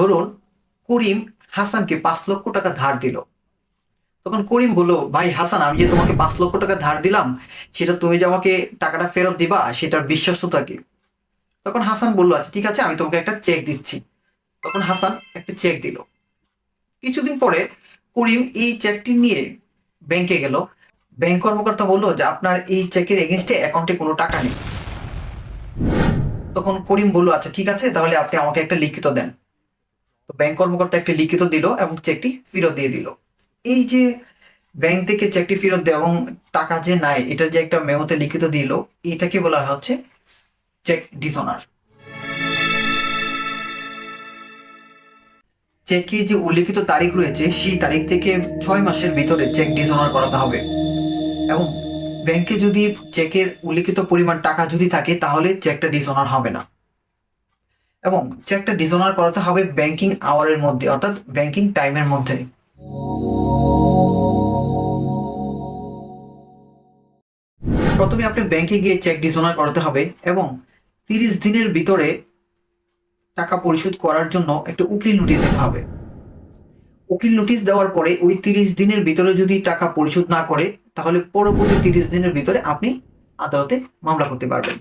ধরুন করিম হাসানকে 5 লক্ষ টাকা ধার দিল। তখন করিম বলল, ভাই হাসান, আমি যে তোমাকে 5 লক্ষ টাকা ধার দিলাম, সেটা তুমি যে আমাকে টাকাটা ফেরত দিবা, সেটার বিশ্বস্ততা কি? তখন হাসান বলল, আচ্ছা ঠিক আছে, আমি তোমাকে একটা চেক দিচ্ছি। তখন হাসান একটা চেক দিল। কিছুদিন পরে করিম এই চেকটি নিয়ে ব্যাংকে গেল। ব্যাংক কর্মকর্তা বলল যে আপনার এই চেকের এগেনস্টে অ্যাকাউন্টে কোনো টাকা নেই। তখন করিম বলল, আচ্ছা ঠিক আছে, তাহলে আপনি আমাকে একটা লিখিত দেন। তো ব্যাংক কর্মকর্তা একটা লিখিত দিল এবং চেকটি ফেরত দিয়ে দিল। এই যে ব্যাংক থেকে চেকটি ফেরত দেওয়া এবং টাকা যে নাই এটার যে একটা মেমোতে লিখিত দিল, এটাকে বলা হচ্ছে চেক ডিসঅনার। চেকে যে উল্লিখিত তারিখ রয়েছে সেই তারিখ থেকে 6 মাসের ভিতরে চেক ডিসঅনার করাতে হবে। এবং ব্যাংকে যদি চেকের উল্লিখিত পরিমাণ টাকা যদি থাকে তাহলে চেকটা ডিসঅনার হবে না। এবং চেকটা ডিসঅনার করাতে হবে ব্যাংকিং আওয়ারের মধ্যে, অর্থাৎ ব্যাংকিং টাইমের মধ্যে। প্রথমে আপনি ব্যাংকে গিয়ে চেক ডিসঅনার করাতে হবে এবং 30 দিনের ভিতরে টাকা পরিশোধ করার জন্য একটা উকিল নোটিশ দিতে হবে। উকিল নোটিশ দেওয়ার পরে ওই 30 দিনের ভিতরে যদি টাকা পরিশোধ না করে, তাহলে পরবর্তী 30 দিনের ভিতরে আপনি আদালতে মামলা করতে পারবেন।